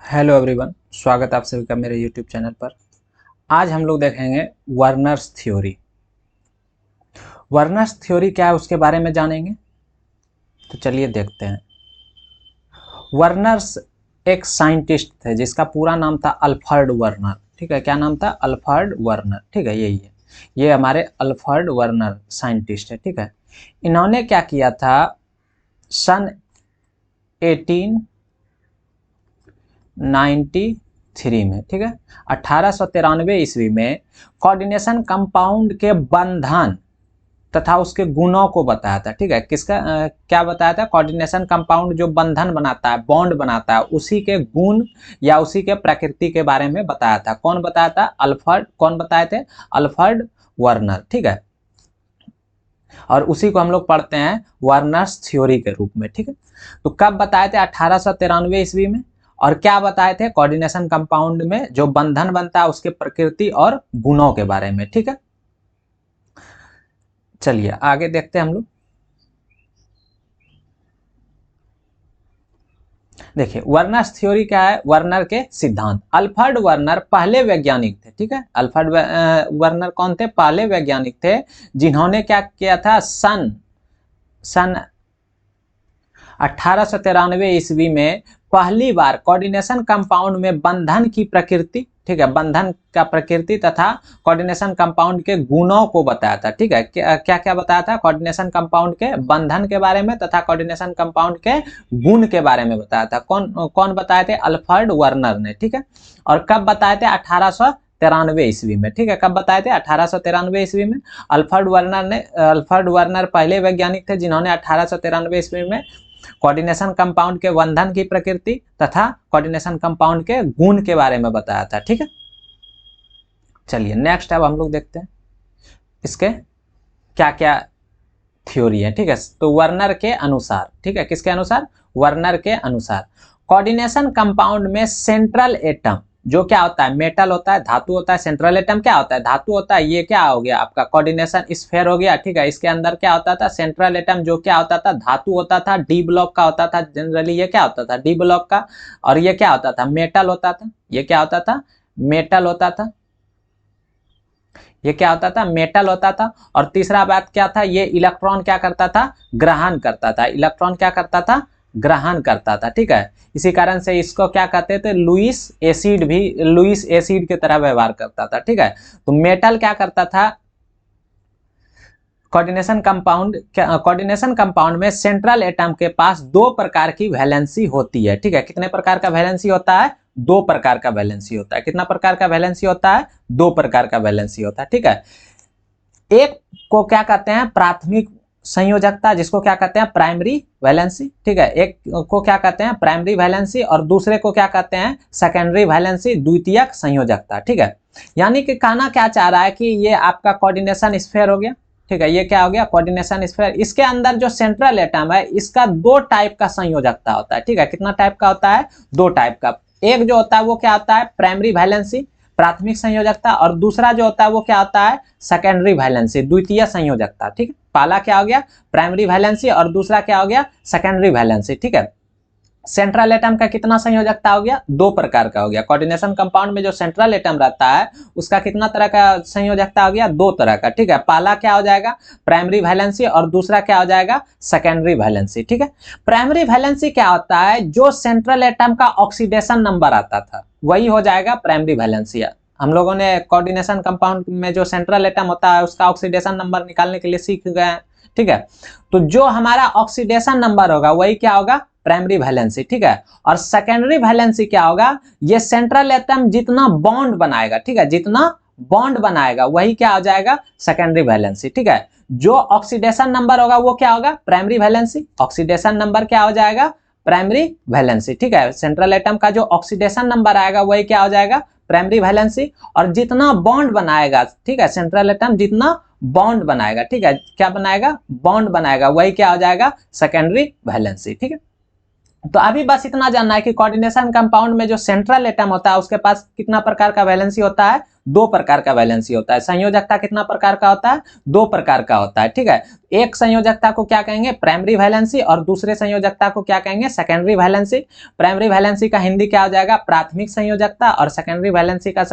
Hello everyone, स्वागत है आप सभी का मेरे यूट्यूब चैनल पर। आज हम लोग देखेंगे वर्नर्स थ्योरी। वर्नर्स थ्योरी क्या है उसके बारे में जानेंगे। तो चलिए देखते हैं। वर्नर्स एक साइंटिस्ट थे जिसका पूरा नाम था अल्फ्रेड वर्नर। ठीक है, क्या नाम था? Alfred Werner. ठीक है, यही है, ये हमारे अल्फ्रेड वर्नर साइंटिस्ट है। ठीक है, इन्होंने क्या किया था सन 1893 में, ठीक है, 1893 ईस्वी में कोऑर्डिनेशन कंपाउंड के बंधन तथा उसके गुणों को बताया था। ठीक है, किसका क्या बताया था? कोऑर्डिनेशन कंपाउंड जो बंधन बनाता है, बॉन्ड बनाता है, उसी के गुण या उसी के प्रकृति के बारे में बताया था। कौन बताया था? अल्फ्रेड। कौन बताए थे? Alfred Werner. ठीक है, और उसी को हम लोग पढ़ते हैं वर्नर्स थ्योरी के रूप में। ठीक है, तो कब बताए थे? 1893 ईस्वी में। और क्या बताए थे? कोऑर्डिनेशन कंपाउंड में जो बंधन बनता है उसके प्रकृति और गुणों के बारे में। ठीक है, चलिए आगे देखते हैं हम लोग। देखिए वर्नर्स थ्योरी क्या है। वर्नर के सिद्धांत। अल्फ्रेड वर्नर पहले वैज्ञानिक थे। ठीक है, अल्फ्रेड वर्नर कौन थे? पहले वैज्ञानिक थे जिन्होंने क्या किया था सन सन 1893 ईस्वी में पहली बार कोऑर्डिनेशन कंपाउंड में बंधन की प्रकृति, ठीक है, बंधन का प्रकृति तथा कोऑर्डिनेशन कंपाउंड के गुणों को बताया था। ठीक है, क्या क्या बताया था? कोऑर्डिनेशन कंपाउंड के बंधन के बारे में तथा कोऑर्डिनेशन कंपाउंड के गुण के बारे में बताया था। कौन कौन बताए थे? अल्फ्रेड वर्नर ने। ठीक है, और कब बताए थे? 1893 ईस्वी में। ठीक है, कब बताए थे? 1893 ईस्वी में। अल्फ्रेड वर्नर पहले वैज्ञानिक थे जिन्होंने 1893 ईस्वी में कोऑर्डिनेशन कंपाउंड के बंधन की प्रकृति तथा कोऑर्डिनेशन कंपाउंड के गुण के बारे में बताया था। ठीक है, चलिए नेक्स्ट अब हम लोग देखते हैं इसके क्या क्या थ्योरी है। ठीक है, तो वर्नर के अनुसार, ठीक है, किसके अनुसार? वर्नर के अनुसार कोऑर्डिनेशन कंपाउंड में सेंट्रल एटम जो क्या होता है? मेटल होता है, धातु होता है। सेंट्रल एटम क्या होता है? धातु होता है। ये क्या हो गया आपका? कोऑर्डिनेशन स्फीयर हो गया। ठीक है, इसके अंदर क्या होता था? सेंट्रल एटम जो क्या होता था? धातु होता था, डी ब्लॉक का होता था। जनरली ये क्या होता था? डी ब्लॉक का। और ये क्या होता था? मेटल होता था। ये क्या होता था? मेटल होता था। ये क्या होता था? मेटल होता था। और तीसरा बात क्या था? ये इलेक्ट्रॉन क्या करता था? ग्रहण करता था। इलेक्ट्रॉन क्या करता था? ग्रहण करता था। ठीक है, इसी कारण से इसको क्या कहते थे? लुईस एसिड भी, लुईस एसिड की तरह व्यवहार करता था। ठीक है, तो मेटल क्या करता था? कोऑर्डिनेशन कंपाउंड में सेंट्रल एटम के पास दो प्रकार की वैलेंसी होती है। ठीक है, कितने प्रकार का वैलेंसी होता है? दो प्रकार का वैलेंसी होता है। कितना प्रकार का वैलेंसी होता है? दो प्रकार का वैलेंसी होता है। ठीक है, एक को क्या कहते हैं? प्राथमिक संयोजकता, जिसको क्या कहते हैं? Primary valency. ठीक है, एक को क्या कहते हैं? प्राइमरी वैलेंसी, और दूसरे को क्या कहते हैं? सेकेंडरी वैलेंसी, द्वितीयक संयोजकता। ठीक है, यानी कि कहना क्या चाह रहा है कि ये आपका कोऑर्डिनेशन स्फीयर हो गया। ठीक है, ये क्या हो गया? Coordination sphere. इसके अंदर जो सेंट्रल एटम है इसका दो टाइप का संयोजकता होता है। ठीक है, कितना टाइप का होता है? दो टाइप का। एक जो होता है वो क्या होता है? प्राइमरी वैलेंसी, प्राथमिक संयोजकता, और दूसरा जो होता है वो क्या होता है? सेकेंडरी वैलेंसी, द्वितीय संयोजकता। ठीक है, पहला क्या हो गया? प्राइमरी वैलेंसी, और दूसरा क्या हो गया? Secondary valency. ठीक है, सेंट्रल एटम का कितना संयोजकता हो गया? दो प्रकार का हो गया। कोऑर्डिनेशन कंपाउंड में जो सेंट्रल एटम रहता है उसका कितना तरह का संयोजकता हो गया? दो तरह का। ठीक है, पहला क्या हो जाएगा? प्राइमरी वैलेंसी, और दूसरा क्या हो जाएगा? Secondary valency. ठीक है, प्राइमरी वैलेंसी क्या होता है? जो सेंट्रल एटम का ऑक्सीडेशन नंबर आता था वही हो जाएगा प्राइमरी वैलेंसी। हम लोगों ने कोऑर्डिनेशन कंपाउंड में जो सेंट्रल एटम होता है उसका ऑक्सीडेशन नंबर निकालने के लिए सीख गए हैं। ठीक है, तो जो हमारा ऑक्सीडेशन नंबर होगा वही क्या होगा? Primary valency. ठीक है, और सेकेंडरी वैलेंसी क्या होगा? ये सेंट्रल एटम जितना बॉन्ड बनाएगा, ठीक है, जितना बॉन्ड बनाएगा वही क्या हो जाएगा? Secondary valency. ठीक है, जो ऑक्सीडेशन नंबर होगा वो क्या होगा? Primary valency. ऑक्सीडेशन नंबर क्या हो जाएगा? Primary valency. ठीक है, सेंट्रल एटम का जो ऑक्सीडेशन नंबर आएगा वही क्या हो जाएगा? Primary valency. और जितना बॉन्ड बनाएगा, ठीक है, सेंट्रल एटम जितना बॉन्ड बनाएगा, ठीक है, क्या बनाएगा? बॉन्ड बनाएगा, वही क्या हो जाएगा? Secondary valency. ठीक है, तो अभी बस इतना जानना है कि कोऑर्डिनेशन कंपाउंड में जो सेंट्रल एटम होता है उसके पास कितना प्रकार का वैलेंसी होता है? दो प्रकार का वैलेंसी होता है। संयोजकता कितना प्रकार का होता है? दो प्रकार का होता है, ठीक है। एक संयोजकता को क्या कहेंगे? प्राइमरी वैलेंसी, और दूसरे संयोजकता को क्या कहेंगे? Secondary valency. प्राइमरी वैलेंसी का हिंदी क्या हो जाएगा? प्राथमिक संयोजकता, और सेकेंडरी वैलेंसी का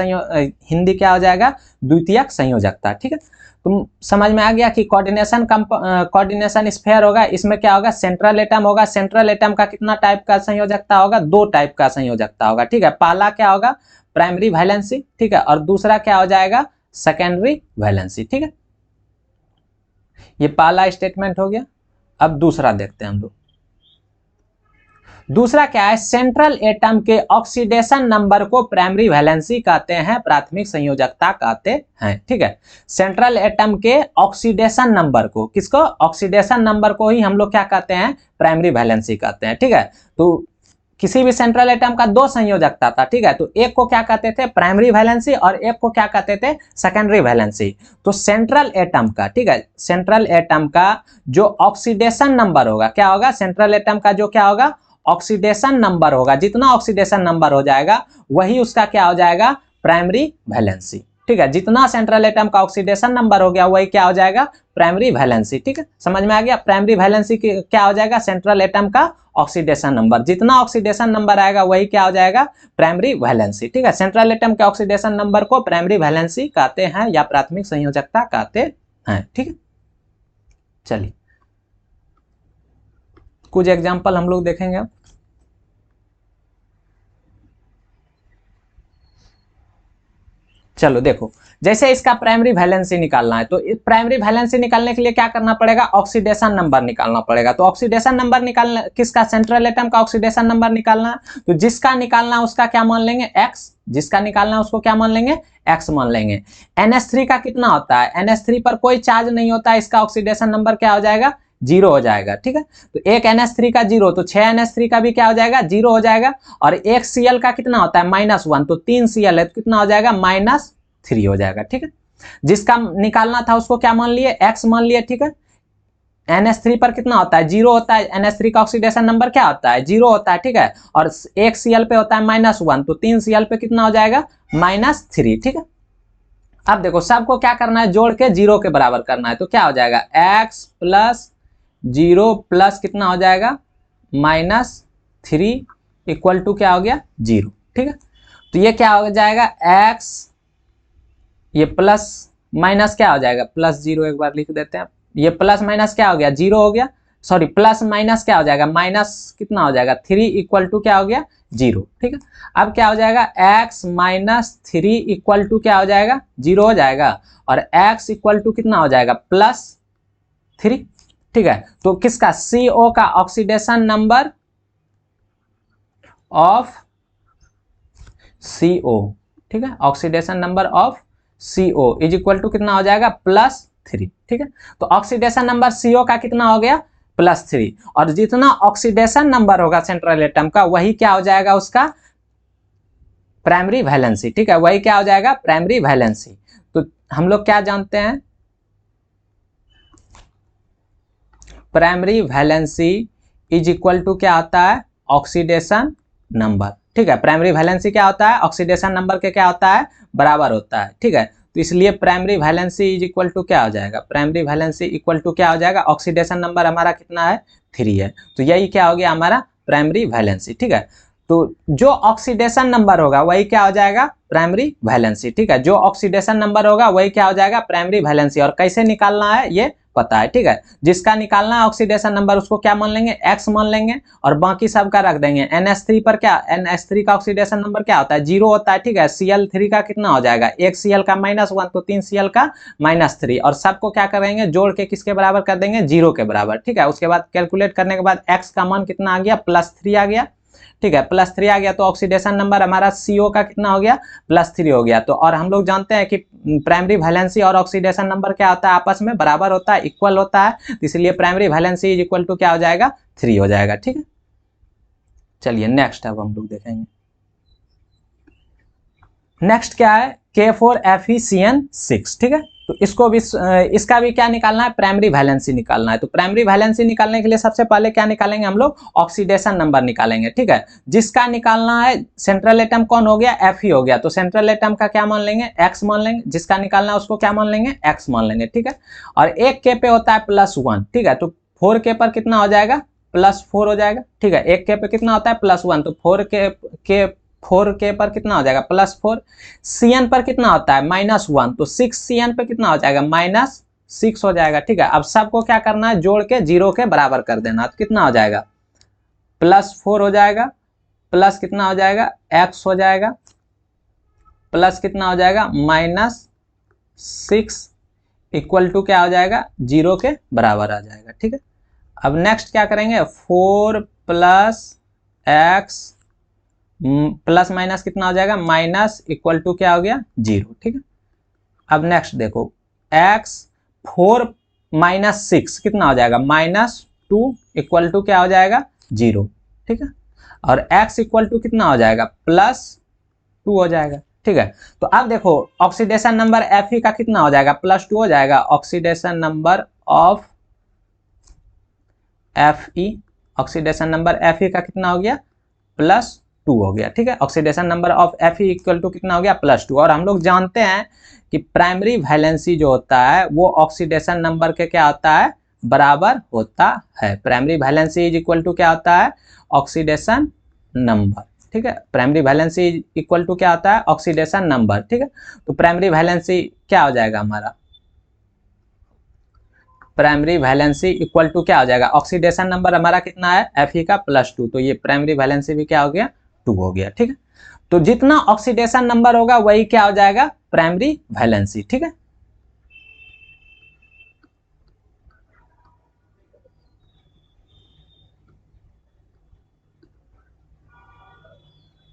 हिंदी क्या हो जाएगा? द्वितीयक संयोजकता, ठीक है। तुम समझ में आ गया कि कोऑर्डिनेशन स्फीयर होगा, इसमें क्या होगा? सेंट्रल एटम होगा। सेंट्रल एटम का कितना टाइप का संयोजकता होगा? दो टाइप का संयोजकता होगा, ठीक है। पहला क्या होगा? प्राइमरी वैलेंसी, ठीक है, और दूसरा क्या हो जाएगा? सेकेंडरी वैलेंसी, ठीक है। ये पहला स्टेटमेंट हो गया। अब दूसरा देखते हैं हम लोग। दूसरा क्या है? सेंट्रल एटम के ऑक्सीडेशन नंबर को प्राइमरी वैलेंसी कहते हैं, प्राथमिक संयोजकता कहते हैं, ठीक है। सेंट्रल एटम के ऑक्सीडेशन नंबर को, किसको? ऑक्सीडेशन नंबर को ही हम लोग क्या कहते हैं? प्राइमरी वैलेंसी कहते हैं, ठीक है। तो किसी भी सेंट्रल एटम का दो संयोजकता था, ठीक है, तो एक को क्या कहते थे? प्राइमरी वैलेंसी, और एक को क्या कहते थे? Secondary valency. तो सेंट्रल एटम का, ठीक है, सेंट्रल एटम का जो ऑक्सीडेशन नंबर होगा, क्या होगा? सेंट्रल एटम का जो क्या होगा? ऑक्सीडेशन नंबर होगा, जितना ऑक्सीडेशन नंबर हो जाएगा वही उसका क्या हो जाएगा? प्राइमरी वैलेंसी, ठीक है। जितना सेंट्रल एटम का ऑक्सीडेशन नंबर हो गया वही क्या हो जाएगा? प्राइमरी वैलेंसी, ठीक है। समझ में आ गया? प्राइमरी वैलेंसी क्या हो जाएगा? सेंट्रल एटम का ऑक्सीडेशन नंबर, जितना ऑक्सीडेशन नंबर आएगा वही क्या हो जाएगा? प्राइमरी वैलेंसी, ठीक है। सेंट्रल एटम के ऑक्सीडेशन नंबर को प्राइमरी वैलेंसी कहते हैं या प्राथमिक संयोजकता कहते हैं, ठीक है। चलिए कुछ एग्जांपल हम लोग देखेंगे अब। चलो देखो, जैसे इसका प्राइमरी वैलेंसी निकालना है, तो प्राइमरी वैलेंसी निकालने के लिए क्या करना पड़ेगा? ऑक्सीडेशन नंबर निकालना पड़ेगा। तो ऑक्सीडेशन नंबर निकालना किसका? सेंट्रल एटम का ऑक्सीडेशन नंबर निकालना है। तो जिसका निकालना है उसका क्या मान लेंगे? एक्स। जिसका निकालना है उसको क्या मान लेंगे? एक्स मान लेंगे। NH3 का कितना होता है? NH3 पर कोई चार्ज नहीं होता है, इसका ऑक्सीडेशन नंबर क्या हो जाएगा? जीरो हो जाएगा, ठीक है। तो एक NH3 का जीरो, तो 6 NH3 का भी क्या हो जाएगा? जीरो हो जाएगा। और एक Cl का कितना होता है? -1, तो 3 Cl है, तो कितना हो जाएगा? -3 हो जाएगा, ठीक है। जिसका निकालना था उसको क्या मान लिए? एक्स मान लिए, ठीक है। NH3 पर कितना होता है? जीरो होता है। NH3 का ऑक्सीडेशन नंबर क्या होता है? जीरो होता है, ठीक है। और एक Cl पे होता है -1, तो 3 Cl पे कितना हो जाएगा? -3, ठीक है। अब देखो सबको क्या करना है? जोड़ के जीरो के बराबर करना है। तो क्या हो जाएगा? x प्लस जीरो प्लस कितना हो जाएगा? -3 इक्वल टू क्या हो गया? जीरो, ठीक है। तो ये क्या हो जाएगा? x, ये प्लस माइनस क्या हो जाएगा? प्लस जीरो, एक बार लिख देते हैं। ये प्लस माइनस क्या हो गया? जीरो हो गया। सॉरी, प्लस माइनस क्या हो जाएगा? माइनस कितना हो जाएगा? 3 इक्वल टू क्या हो गया? जीरो, ठीक है। अब क्या हो जाएगा? x -3 इक्वल टू क्या हो जाएगा? जीरो हो जाएगा। और x इक्वल टू कितना हो जाएगा? +3, ठीक है। तो किसका? CO का ऑक्सीडेशन नंबर ऑफ CO, ठीक है, oxidation number of CO is equal to कितना हो जाएगा? +3, ठीक है। तो ऑक्सीडेशन नंबर CO का कितना हो गया? +3। और जितना ऑक्सीडेशन नंबर होगा सेंट्रल एटम का वही क्या हो जाएगा? उसका प्राइमरी वैलेंसी, ठीक है, वही क्या हो जाएगा? Primary valency. तो हम लोग क्या जानते हैं? Primary valency is equal to क्या होता है? ऑक्सीडेशन नंबर, ठीक है। प्राइमरी वैलेंसी क्या होता है? ऑक्सीडेशन नंबर के क्या होता है? बराबर होता है, ठीक है। तो इसलिए primary valency is equal to क्या हो जाएगा? प्राइमरी वैलेंसी इक्वल टू क्या हो जाएगा? ऑक्सीडेशन नंबर हमारा कितना है? 3 है। तो यही क्या हो गया हमारा? प्राइमरी वैलेंसी, ठीक है। तो जो ऑक्सीडेशन नंबर होगा वही क्या हो जाएगा? प्राइमरी वैलेंसी, ठीक है। जो ऑक्सीडेशन नंबर होगा वही क्या हो जाएगा? Primary valency. और कैसे निकालना है ये पता है, ठीक है। जिसका निकालना है ऑक्सीडेशन नंबर उसको क्या मान लेंगे? एक्स मान लेंगे, और बाकी सबका रख देंगे। NH3 पर क्या? NH3 का ऑक्सीडेशन नंबर क्या होता है? जीरो होता है, ठीक है। Cl3 का कितना हो जाएगा? एक Cl का -1, तो 3 Cl का -3, और सबको क्या करेंगे? जोड़ के किसके बराबर कर देंगे? जीरो के बराबर, ठीक है। उसके बाद कैलकुलेट करने के बाद x का मान कितना आ गया? +3 आ गया, ठीक है। +3 आ गया तो ऑक्सीडेशन नंबर हमारा CO का कितना हो गया? +3 हो गया। तो और हम लोग जानते हैं कि प्राइमरी वैलेंसी और ऑक्सीडेशन नंबर क्या होता है? आपस में बराबर होता है, इक्वल होता है। तो इसलिए primary valency is equal to क्या हो जाएगा? 3 हो जाएगा, ठीक है। चलिए नेक्स्ट अब हम लोग देखेंगे। नेक्स्ट क्या है K4FeCN6, ठीक है। तो इसको भी इसका भी क्या निकालना है, प्राइमरी वैलेंसी निकालना है। तो प्राइमरी वैलेंसी निकालने के लिए सबसे पहले क्या निकालेंगे हम लोग, ऑक्सीडेशन नंबर निकालेंगे, ठीक है। जिसका निकालना है सेंट्रल एटम कौन हो गया, Fe हो गया, तो सेंट्रल एटम का क्या मान लेंगे, X मान लेंगे। जिसका निकालना है उसको क्या मान लेंगे, X मान लेंगे, ठीक है। और एक K पे होता है +1, ठीक है। तो 4K पर कितना हो जाएगा, +4 हो जाएगा, ठीक है। एक K पे कितना होता है +1, तो 4K पर कितना हो जाएगा +4। Cn पर कितना होता है -1, तो 6Cn पे कितना हो जाएगा -6 हो जाएगा, ठीक है। अब सबको क्या करना है, जोड़ के 0 के बराबर कर देना, तो कितना हो जाएगा +4 हो जाएगा, प्लस कितना हो जाएगा x हो जाएगा, प्लस कितना हो जाएगा -6 इक्वल टू क्या हो जाएगा 0 के बराबर आ जाएगा, ठीक है। अब नेक्स्ट क्या करेंगे, 4 + x प्लस माइनस कितना हो जाएगा माइनस इक्वल टू क्या हो गया 0, ठीक है। अब नेक्स्ट देखो x 4 - 6 कितना हो जाएगा -2 इक्वल टू क्या हो जाएगा 0, ठीक है। और x इक्वल टू कितना हो जाएगा +2 हो जाएगा, ठीक है। तो अब देखो ऑक्सीडेशन नंबर Fe का कितना हो जाएगा +2 हो जाएगा। Oxidation number of Fe, oxidation number Fe का कितना हो गया +2 हो गया, ठीक है। Oxidation number of Fe equal to कितना हो गया +2। और हम लोग जानते हैं कि प्राइमरी वैलेंसी जो होता है वो ऑक्सीडेशन नंबर के क्या होता है बराबर होता है। Primary valency is equal to क्या होता है ऑक्सीडेशन नंबर, ठीक है। प्राइमरी वैलेंसी इक्वल टू क्या होता है ऑक्सीडेशन नंबर, ठीक है। तो प्राइमरी वैलेंसी क्या हो जाएगा हमारा, प्राइमरी वैलेंसी इक्वल टू क्या हो जाएगा ऑक्सीडेशन नंबर हमारा कितना है Fe का +2, तो ये प्राइमरी वैलेंसी भी क्या हो गया 2 हो गया, ठीक है। तो जितना ऑक्सीडेशन नंबर होगा वही क्या हो जाएगा प्राइमरी वैलेंसी, ठीक है।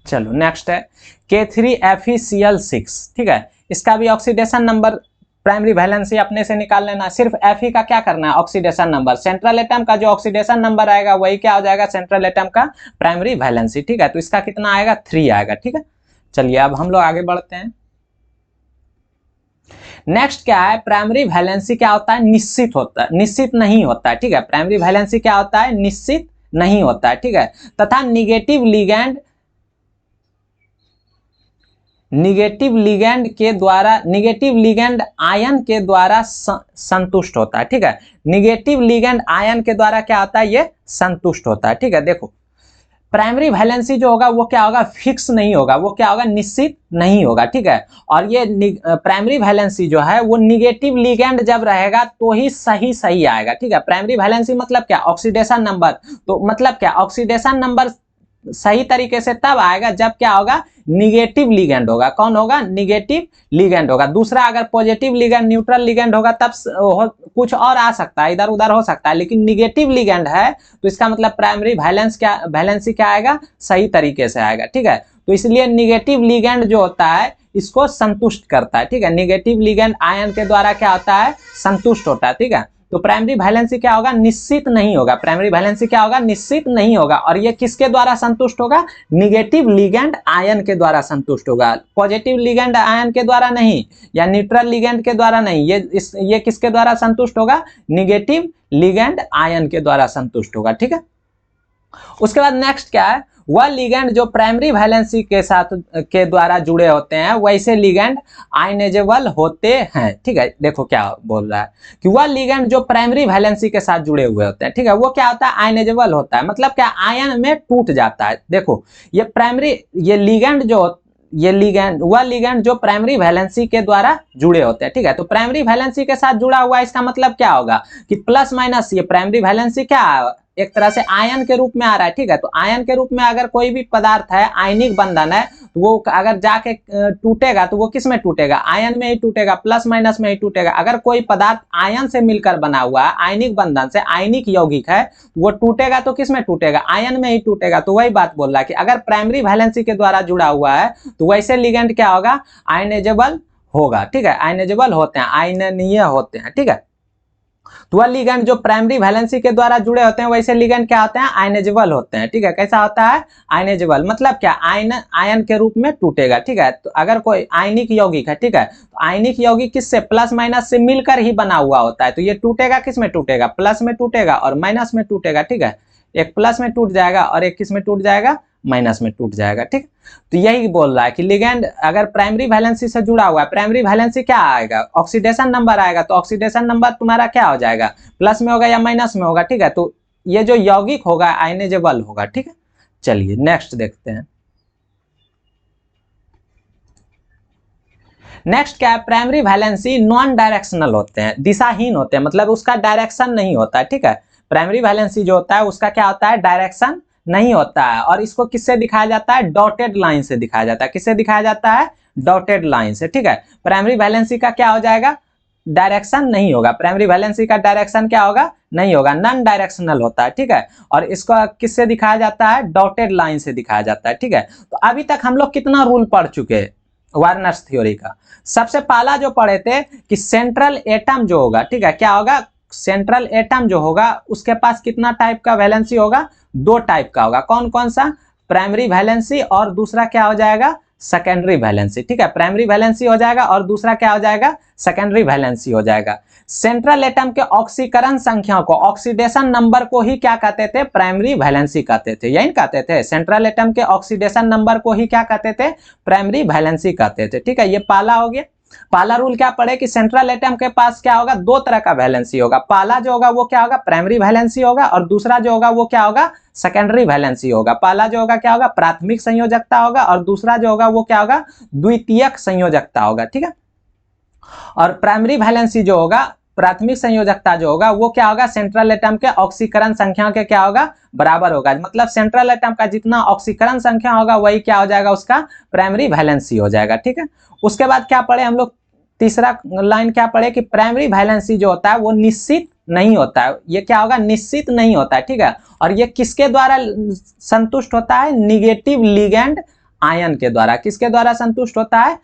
चलो नेक्स्ट है K3FeCl6, ठीक है। इसका भी ऑक्सीडेशन नंबर प्राइमरी वैलेंसी अपने से निकाल लेना। सिर्फ Fe का क्या करना है ऑक्सीडेशन नंबर, सेंट्रल एटम का जो ऑक्सीडेशन नंबर आएगा वही क्या हो जाएगा सेंट्रल एटम का प्राइमरी वैलेंसी, ठीक है। तो इसका कितना आएगा 3 आएगा, ठीक है। चलिए अब हम लोग आगे बढ़ते हैं। नेक्स्ट क्या है प्राइमरी वैलेंसी क्या होता है निश्चित होता है, निश्चित नहीं होता है, ठीक है। प्राइमरी वैलेंसी क्या होता है निश्चित नहीं होता है, ठीक है। तथा निगेटिव लिगैंड के द्वारा निगेटिव लिगैंड आयन के द्वारा संतुष्ट होता है, ठीक है। निगेटिव लिगैंड आयन के द्वारा क्या होता है ये संतुष्ट होता है, ठीक है। देखो प्राइमरी वैलेंसी जो होगा वो क्या होगा फिक्स नहीं होगा, वो क्या होगा निश्चित नहीं होगा, ठीक है। और ये प्राइमरी वैलेंसी जो है वो निगेटिव लिगैंड जब रहेगा तो ही सही आएगा, ठीक है। प्राइमरी वैलेंसी मतलब क्या ऑक्सीडेशन नंबर, तो मतलब क्या ऑक्सीडेशन नंबर सही तरीके से तब आएगा जब क्या होगा निगेटिव लिगैंड होगा। कौन होगा निगेटिव लिगैंड होगा। दूसरा अगर पॉजिटिव लिगैंड न्यूट्रल लिगैंड होगा तब कुछ और आ सकता है, इधर उधर हो सकता है, लेकिन निगेटिव लिगैंड है तो इसका मतलब प्राइमरी वैलेंसी क्या आएगा सही तरीके से आएगा, ठीक है। तो इसलिए निगेटिव लिगैंड जो होता है इसको संतुष्ट करता है, ठीक है। निगेटिव लिगैंड आयन के द्वारा क्या होता है संतुष्ट होता है, ठीक है। तो प्राइमरी वैलेंसी क्या होगा निश्चित नहीं होगा, प्राइमरी वैलेंसी क्या होगा निश्चित नहीं होगा। और ये किसके द्वारा संतुष्ट होगा निगेटिव लिगैंड आयन के द्वारा संतुष्ट होगा, पॉजिटिव लिगैंड आयन के द्वारा नहीं या न्यूट्रल लिगैंड के द्वारा नहीं। ये किसके द्वारा संतुष्ट होगा निगेटिव लिगैंड आयन के द्वारा संतुष्ट होगा, ठीक है। उसके बाद नेक्स्ट क्या है वह लिगैंड जो प्राइमरी वैलेंसी के साथ के द्वारा जुड़े होते हैं वैसे लिगैंड आयनेजेबल होते हैं, ठीक है। देखो क्या बोल रहा है कि वह लिगैंड जो प्राइमरी वैलेंसी के साथ जुड़े हुए होते हैं, ठीक है, वो क्या होता है आयनेजेबल होता है, मतलब क्या आयन में टूट जाता है। देखो ये लिगैंड वह लिगैंड जो प्राइमरी वैलेंसी के द्वारा जुड़े होते हैं, ठीक है। तो प्राइमरी वैलेंसी के साथ जुड़ा हुआ इसका मतलब क्या होगा कि प्लस माइनस ये प्राइमरी वैलेंसी क्या एक तरह से आयन के रूप में आ रहा है, ठीक है। तो आयन के रूप में अगर कोई भी पदार्थ है आयनिक बंधन है तो वो अगर जाके टूटेगा तो वो किस में टूटेगा आयन में ही टूटेगा, प्लस माइनस में ही टूटेगा। अगर कोई पदार्थ आयन से मिलकर बना हुआ है आयनिक बंधन से आयनिक यौगिक है तो वो टूटेगा तो किस में टूटेगा आयन में ही टूटेगा। तो वही बात बोल रहा है कि अगर प्राइमरी वैलेंसी के द्वारा जुड़ा हुआ है तो वैसे लिगैंड क्या होगा आयनेजेबल होगा, ठीक है। आयनेजेबल होते हैं आयनीय होते हैं, ठीक है। तो वह लिगेंड जो प्राइमरी वैलेंसी के द्वारा जुड़े होते हैं वैसे लिगेंड क्या होते हैं, आयनेजेबल होते हैं। ठीक है, कैसा होता है, आयनेजेबल, मतलब क्या, आयन के रूप में टूटेगा। ठीक है, तो अगर कोई आयनिक यौगिक है, ठीक है, तो आयनिक यौगिक किससे, प्लस माइनस से मिलकर ही बना हुआ होता है। तो ये टूटेगा किस में टूटेगा, प्लस में टूटेगा और माइनस में टूटेगा। ठीक है, एक प्लस में टूट जाएगा और एक किस में टूट जाएगा, माइनस में टूट जाएगा। ठीक, तो यही बोल रहा है कि लिगेंड अगर प्राइमरी वैलेंसी से जुड़ा हुआ है, प्राइमरी वैलेंसी क्या आएगा, ऑक्सीडेशन नंबर आएगा। तो ऑक्सीडेशन नंबर तुम्हारा क्या हो जाएगा, प्लस में होगा या माइनस में होगा। ठीक है, तो ये जो यौगिक होगा आयनेजेबल होगा। ठीक है, चलिए नेक्स्ट देखते हैं। नेक्स्ट क्या है, प्राइमरी वैलेंसी नॉन डायरेक्शनल होते हैं, दिशाहीन होते हैं, मतलब उसका डायरेक्शन नहीं होता है। ठीक है, प्राइमरी वैलेंसी जो होता है उसका क्या होता है, डायरेक्शन नहीं होता है। और इसको किससे दिखाया जाता है, डॉटेड लाइन से दिखाया जाता है। किससे दिखाया जाता है, डॉटेड लाइन से। ठीक है, प्राइमरी वैलेंसी का क्या हो जाएगा, डायरेक्शन नहीं होगा। प्राइमरी वैलेंसी का डायरेक्शन क्या होगा, नहीं होगा, नॉन डायरेक्शनल होता है। ठीक है, और इसको किससे दिखाया जाता है, डॉटेड लाइन से दिखाया जाता है। ठीक है, तो अभी तक हम लोग कितना रूल पढ़ चुके हैं वार्नर्स थ्योरी का। सबसे पहला जो पढ़े थे कि सेंट्रल एटम जो होगा, ठीक है, क्या होगा, सेंट्रल एटम जो होगा उसके पास कितना टाइप का वैलेंसी होगा, दो टाइप का होगा। कौन कौन सा, प्राइमरी वैलेंसी और दूसरा क्या हो जाएगा, सेकेंडरी वैलेंसी। ठीक है, प्राइमरी वैलेंसी हो जाएगा और दूसरा क्या हो जाएगा, सेकेंडरी वैलेंसी हो जाएगा। सेंट्रल एटम के ऑक्सीकरण संख्या को, ऑक्सीडेशन नंबर को ही क्या कहते थे, प्राइमरी वैलेंसी कहते थे। यही कहते थे, सेंट्रल एटम के ऑक्सीडेशन नंबर को ही क्या कहते थे, प्राइमरी वैलेंसी कहते थे। ठीक है, ये पहला हो गया। पहला रूल क्या पढ़े कि सेंट्रल एटम के पास क्या होगा, दो तरह का वैलेंसी होगा। पहला जो होगा वो क्या होगा, प्राइमरी वैलेंसी होगा, और दूसरा जो होगा वो क्या होगा, सेकेंडरी वैलेंसी होगा। पहला जो होगा क्या होगा, प्राथमिक संयोजकता होगा, और दूसरा जो होगा वो क्या होगा, द्वितीयक संयोजकता होगा। ठीक है, और प्राइमरी वैलेंसी जो होगा, प्राथमिक संयोजकता जो होगा वो क्या होगा, सेंट्रल एटम के ऑक्सीकरण संख्या के क्या होगा, बराबर होगा। मतलब सेंट्रल एटम का जितना ऑक्सीकरण संख्या होगा वही क्या हो जाएगा, उसका प्राइमरी वैलेंसी हो जाएगा। ठीक है, उसके बाद क्या पढ़े हम लोग, तीसरा लाइन क्या पढ़े कि प्राइमरी वैलेंसी जो होता है वो निश्चित नहीं होता है। ये क्या होगा, निश्चित नहीं होता है। ठीक है, और ये किसके द्वारा संतुष्ट होता है, निगेटिव लिगेंड आयन के द्वारा। किसके द्वारा संतुष्ट होता है,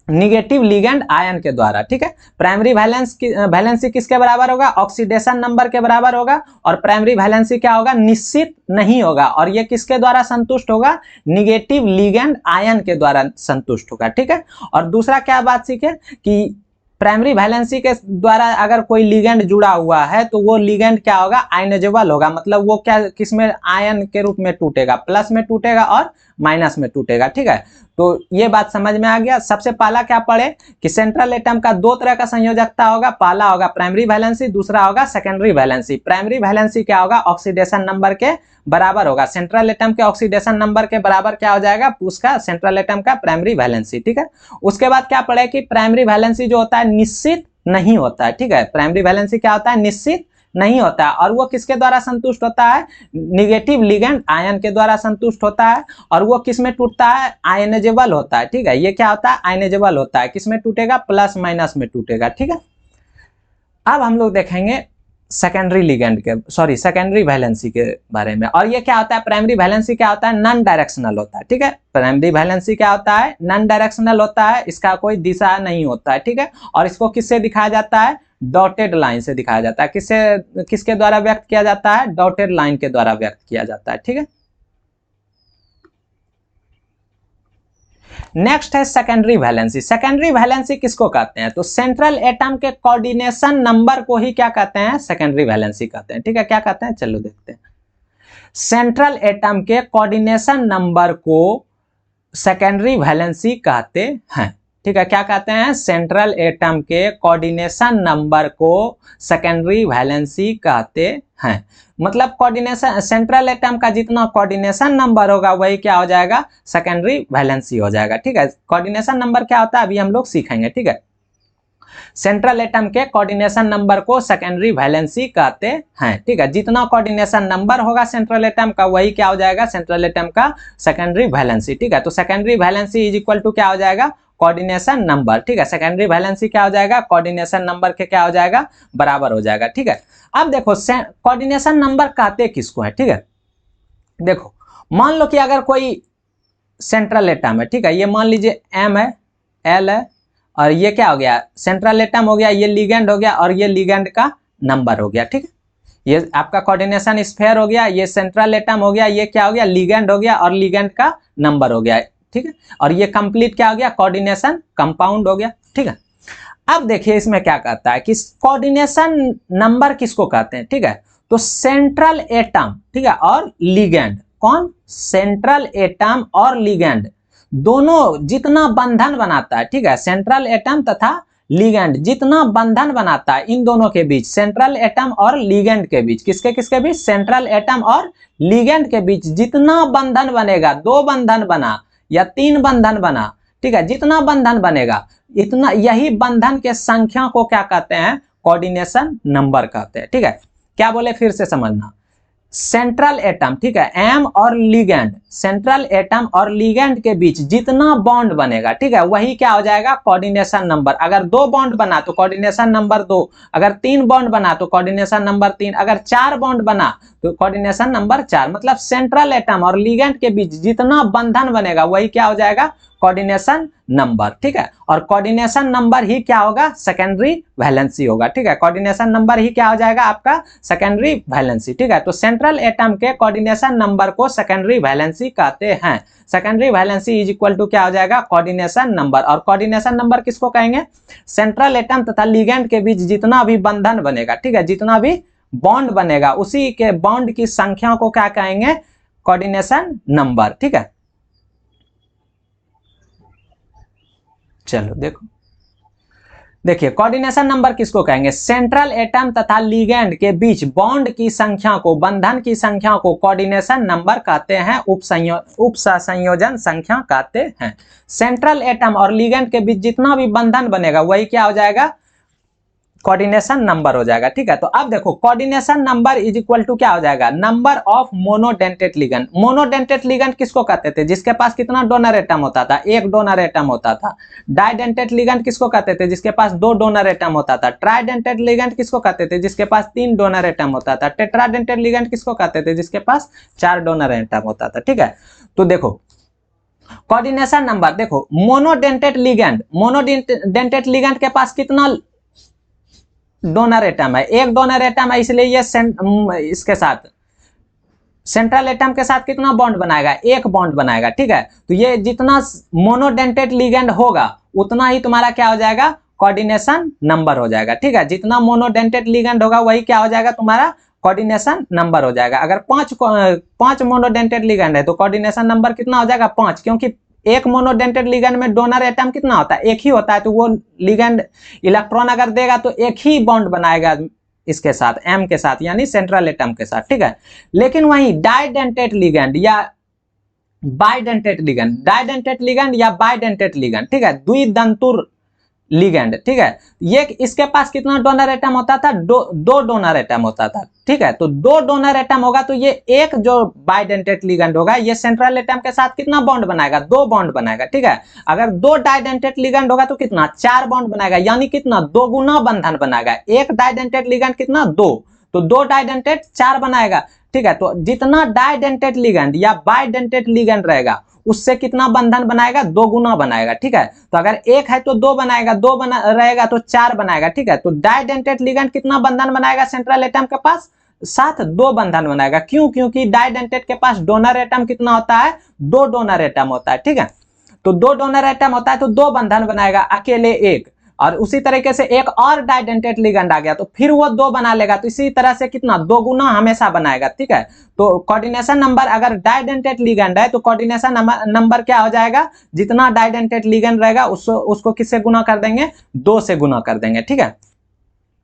निगेटिव लिगेंड आयन के द्वारा। ठीक है, प्राइमरी वैलेंसी किसके बराबर होगा, ऑक्सीडेशन नंबर के बराबर होगा, और प्राइमरी वैलेंसी क्या होगा, निश्चित नहीं होगा, और ये किसके द्वारा संतुष्ट होगा, निगेटिव लिगेंड आयन के द्वारा संतुष्ट होगा। ठीक है, और दूसरा क्या बात सीखे कि प्राइमरी वैलेंसी के द्वारा अगर कोई लिगेंड जुड़ा हुआ है तो वो लिगेंड क्या होगा, आयनेजेबल होगा। मतलब वो क्या, किसमें, आयन के रूप में टूटेगा, प्लस में टूटेगा और माइनस में टूटेगा। ठीक है, तो ये बात समझ में आ गया। सबसे पहला क्या पढ़े कि सेंट्रल एटम का दो तरह का संयोजकता होगा, पहला होगा प्राइमरी वैलेंसी, दूसरा होगा सेकेंडरी वैलेंसी। प्राइमरी वैलेंसी क्या होगा, ऑक्सीडेशन नंबर के बराबर होगा। सेंट्रल एटम के ऑक्सीडेशन नंबर के बराबर क्या हो जाएगा, उसका सेंट्रल एटम का प्राइमरी वैलेंसी। ठीक है, उसके बाद क्या पढ़े कि प्राइमरी वैलेंसी जो होता है निश्चित नहीं होता है। ठीक है, प्राइमरी वैलेंसी क्या होता है, निश्चित नहीं होता है, और वो किसके द्वारा संतुष्ट होता है, निगेटिव लिगेंड आयन के द्वारा संतुष्ट होता है, और वो किसमें टूटता है, आयनेजेबल होता है। ठीक है, ये क्या होता है, आयनेजेबल होता है, किसमें टूटेगा, प्लस माइनस में टूटेगा। ठीक है, अब हम लोग देखेंगे सेकेंडरी लिगेंड के, सॉरी, सेकेंडरी वैलेंसी के बारे में। और ये क्या होता है, प्राइमरी वैलेंसी क्या होता है, नॉन डायरेक्शनल होता है। ठीक है, प्राइमरी वैलेंसी क्या होता है, नॉन डायरेक्शनल होता है, इसका कोई दिशा नहीं होता है। ठीक है, और इसको किससे दिखाया जाता है, डॉटेड लाइन से दिखाया जाता है। किससे, किसके द्वारा व्यक्त किया जाता है, डॉटेड लाइन के द्वारा व्यक्त किया जाता है। ठीक है, नेक्स्ट है सेकेंडरी वैलेंसी। सेकेंडरी वैलेंसी किसको कहते हैं, तो सेंट्रल एटम के कोऑर्डिनेशन नंबर को ही क्या कहते हैं, सेकेंडरी वैलेंसी कहते हैं। ठीक है, क्या कहते हैं, चलो देखते हैं। सेंट्रल एटम के कोऑर्डिनेशन नंबर को सेकेंडरी वैलेंसी कहते हैं। ठीक है, क्या कहते हैं, सेंट्रल एटम के कोऑर्डिनेशन नंबर को सेकेंडरी वैलेंसी कहते हैं। मतलब कोऑर्डिनेशन, सेंट्रल एटम का जितना कोऑर्डिनेशन नंबर होगा वही क्या हो जाएगा, सेकेंडरी वैलेंसी हो जाएगा। ठीक है, कोऑर्डिनेशन नंबर क्या होता है अभी हम लोग सीखेंगे। ठीक है, सेंट्रल एटम के कोऑर्डिनेशन नंबर को सेकेंडरी वैलेंसी कहते हैं। ठीक है, जितना कोऑर्डिनेशन नंबर होगा सेंट्रल एटम का वही क्या हो जाएगा, सेंट्रल एटम का सेकेंडरी वैलेंसी। ठीक है, तो secondary valency is equal to क्या हो जाएगा, कोऑर्डिनेशन नंबर। ठीक है, सेकेंडरी वैलेंसी क्या हो जाएगा, कोऑर्डिनेशन नंबर के क्या हो जाएगा, बराबर हो जाएगा। ठीक है, अब देखो कोऑर्डिनेशन नंबर कहते किसको है। ठीक है, देखो मान लो कि अगर कोई सेंट्रल एटम है, ठीक है, ये मान लीजिए M है, L है और ये क्या हो गया, सेंट्रल एटम हो गया, ये लिगेंड हो गया और ये लिगेंड का नंबर हो गया। ठीक है, ये आपका कोऑर्डिनेशन स्फीयर हो गया, ये सेंट्रल एटम हो गया, ये क्या हो गया, लिगेंड हो गया और लिगेंड का नंबर हो गया। ठीक है, और ये कंप्लीट क्या हो गया, कोऑर्डिनेशन कंपाउंड हो गया। ठीक है, अब देखिए इसमें क्या कहता है कि कोऑर्डिनेशन नंबर किसको कहते हैं। ठीक है, तो सेंट्रल एटम, ठीक है, और लिगेंड, कौन, सेंट्रल एटम और लिगेंड दोनों जितना बंधन बनाता है, ठीक है, सेंट्रल एटम तथा लिगेंड जितना बंधन बनाता है इन दोनों के बीच, सेंट्रल एटम और लिगेंड के बीच, किसके किसके बीच, सेंट्रल एटम और लिगेंड के बीच जितना बंधन बनेगा, 2 बंधन बना या 3 बंधन बना, ठीक है, जितना बंधन बनेगा इतना, यही बंधन के संख्या को क्या कहते हैं, कोऑर्डिनेशन नंबर कहते हैं। ठीक है, क्या बोले फिर से समझना, सेंट्रल एटम, ठीक है, एम और लिगेंड, सेंट्रल एटम और लिगेंड के बीच जितना बॉन्ड बनेगा, ठीक है, वही क्या हो जाएगा, कोऑर्डिनेशन नंबर। अगर 2 बॉन्ड बना तो कोऑर्डिनेशन नंबर 2, अगर 3 बॉन्ड बना तो कोऑर्डिनेशन नंबर 3, अगर 4 बॉन्ड बना तो कोऑर्डिनेशन नंबर 4। मतलब सेंट्रल एटम और लिगेंड के बीच जितना बंधन बनेगा वही क्या हो जाएगा, कोऑर्डिनेशन नंबर। ठीक है, और कोऑर्डिनेशन नंबर ही क्या होगा, सेकेंडरी वैलेंसी होगा। ठीक है, कोऑर्डिनेशन नंबर ही क्या हो जाएगा आपका, सेकेंडरी वैलेंसी। ठीक है, तो सेंट्रल एटम के कोऑर्डिनेशन नंबर को सेकेंडरी वैलेंसी कहते हैं। Secondary valency is equal to क्या हो जाएगा, कोऑर्डिनेशन नंबर। और कोऑर्डिनेशन नंबर किसको कहेंगे, सेंट्रल एटम तथा लिगेंड के बीच जितना भी बंधन बनेगा, ठीक है, जितना भी बॉन्ड बनेगा उसी के बॉन्ड की संख्या को क्या कहेंगे, कोऑर्डिनेशन नंबर। ठीक है, चलो देखो, देखिए कोऑर्डिनेशन नंबर किसको कहेंगे, सेंट्रल एटम तथा लिगेंड के बीच बॉन्ड की संख्या को, बंधन की संख्या को कोऑर्डिनेशन नंबर कहते हैं, उप संयोजन संख्या कहते हैं। सेंट्रल एटम और लिगेंड के बीच जितना भी बंधन बनेगा वही क्या हो जाएगा, कोऑर्डिनेशन नंबर हो जाएगा। ठीक है, तो अब देखो coordination number is equal to क्या हो जाएगा, number of monodentate ligand. Monodentate ligand किसको कहते थे, जिसके पास कितना डोनर एटम होता था, 1 डोनर एटम होता था। डाइडेंटेट लिगेंड किसको कहते थे, जिसके पास 2 डोनर एटम होता था। ट्राइडेंटेट लिगेंड किसको कहते थे, जिसके पास 3 डोनर एटम होता था। टेट्राडेंटेट लिगेंड किसको कहते थे, जिसके पास 4 डोनर एटम होता था। ठीक है, तो देखो कोऑर्डिनेशन नंबर, देखो मोनोडेंटेट लिगेंड के पास कितना डोनर एटम है, 1 डोनर एटम है, इसलिए ये इसके साथ सेंट्रल एटम के साथ कितना बॉन्ड बनाएगा, 1 बॉन्ड बनाएगा। ठीक है, तो ये जितना मोनोडेंटेट लिगेंड होगा उतना ही तुम्हारा क्या हो जाएगा, कोऑर्डिनेशन नंबर हो जाएगा। ठीक है, जितना मोनोडेंटेट लिगेंड होगा वही क्या हो जाएगा, तुम्हारा कोऑर्डिनेशन नंबर हो जाएगा। अगर 5 मोनोडेंटेट लिगेंड है तो कोऑर्डिनेशन नंबर कितना हो जाएगा, 5, क्योंकि एक मोनोडेंटेट लिगेंड में डोनर एटम कितना होता है, 1 ही होता है, तो वो लिगेंड इलेक्ट्रॉन अगर देगा तो 1 ही बॉन्ड बनाएगा इसके साथ, एम के साथ, यानी सेंट्रल एटम के साथ। ठीक है, लेकिन वहीं डाइडेंटेट लिगेंड या बाइडेंटेट लिगेंड या बाइडेंटेट लिगेंड, ठीक है, द्विदंतुर लिगेंड, ठीक है, ये इसके पास कितना डोनर एटम होता था, 2 डोनर एटम होता था। ठीक है, तो 2 डोनर एटम होगा तो ये एक जो बाइडेंटेट लिगेंड होगा ये सेंट्रल एटम के साथ कितना बॉन्ड बनाएगा, 2 बॉन्ड बनाएगा। ठीक है, अगर 2 डाइडेंटेट लिगेंड होगा तो कितना, 4 बॉन्ड बनाएगा, यानी कितना, 2 गुना बंधन बनाएगा। एक डाइडेंटेट लिगेंड कितना, 2, तो 2 डाइडेंटेट 4 बनाएगा। ठीक है, तो जितना डाइडेंटेट लिगेंड या बाइडेंटेट लिगेंड रहेगा उससे कितना बंधन बनाएगा, 2 गुना बनाएगा। ठीक है, तो अगर 1 है तो 2 बनाएगा, 2 रहेगा तो 4 बनाएगा। ठीक है, तो डाइडेंटेट लिगेंड कितना बंधन बनाएगा, सेंट्रल एटम के पास साथ 2 बंधन बनाएगा। क्यों, क्योंकि डाइडेंटेट के पास डोनर एटम कितना होता है, 2 डोनर एटम होता है। ठीक है, तो 2 डोनर एटम होता है तो 2 बंधन बनाएगा, अकेले 1। और उसी तरीके से एक और डाइडेंटेट लिगेंड आ गया तो फिर वो 2 बना लेगा, तो इसी तरह से कितना, 2 गुना हमेशा बनाएगा। ठीक है, तो कोऑर्डिनेशन नंबर अगर डाइडेंटेट लिगेंड है तो कोऑर्डिनेशन नंबर क्या हो जाएगा, जितना डाइडेंटेट लिगेंड रहेगा उसको किससे गुना कर देंगे, 2 से गुना कर देंगे। ठीक है,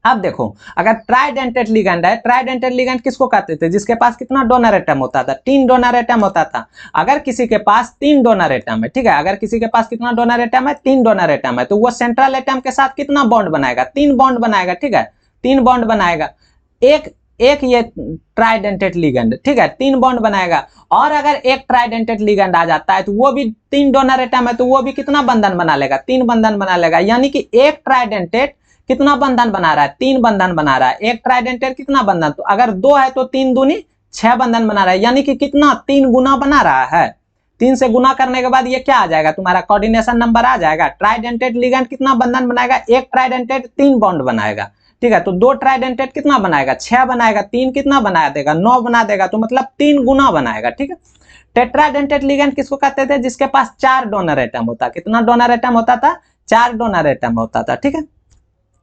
अब देखो अगर ट्राइडेंटेट लिगेंड है, ट्राइडेंटेट लिगेंड किसको कहते थे, जिसके पास कितना डोनर एटम होता था, 3 डोनर एटम होता था। अगर किसी के पास 3 डोनर एटम है, ठीक है, अगर किसी के पास कितना डोनर एटम है, 3 डोनर एटम है, तो वो सेंट्रल एटम के साथ कितना बॉन्ड बनाएगा, 3 बॉन्ड बनाएगा। ठीक है, 3 बॉन्ड बनाएगा, एक ये ट्राइडेंटेट लिगेंड, ठीक है, 3 बॉन्ड बनाएगा। और अगर एक ट्राइडेंटेट लिगेंड आ जाता है तो वो भी 3 डोनर एटम है, तो वो भी कितना बंधन बना लेगा, 3 बंधन बना लेगा। यानी कि एक ट्राइडेंटेट कितना बंधन बना रहा है, 3 बंधन बना रहा है। एक ट्राइडेंटेट कितना बंधन, तो अगर 2 है तो 3 दूनी 6 बंधन बना रहा है, यानी कि कितना, 3 गुना बना रहा है। 3 से गुना करने के बाद ये क्या आ जाएगा, तुम्हारा कोऑर्डिनेशन नंबर आ जाएगा। ट्राइडेंटेट लिगेंड कितना बंधन बनाएगा, एक ट्राइडेंटेट 3 बॉन्ड बनाएगा, ठीक है। तो 2 ट्राइडेंटेट कितना बनाएगा, 6 बनाएगा, 3 कितना बना देगा, 9 बना देगा, तो मतलब 3 गुना बनाएगा, ठीक है। टेट्राडेंटेट लिगेंड किसको कहते थे, जिसके पास 4 डोनर एटम होता, कितना डोनर एटम होता था, 4 डोनर एटम होता था, ठीक है।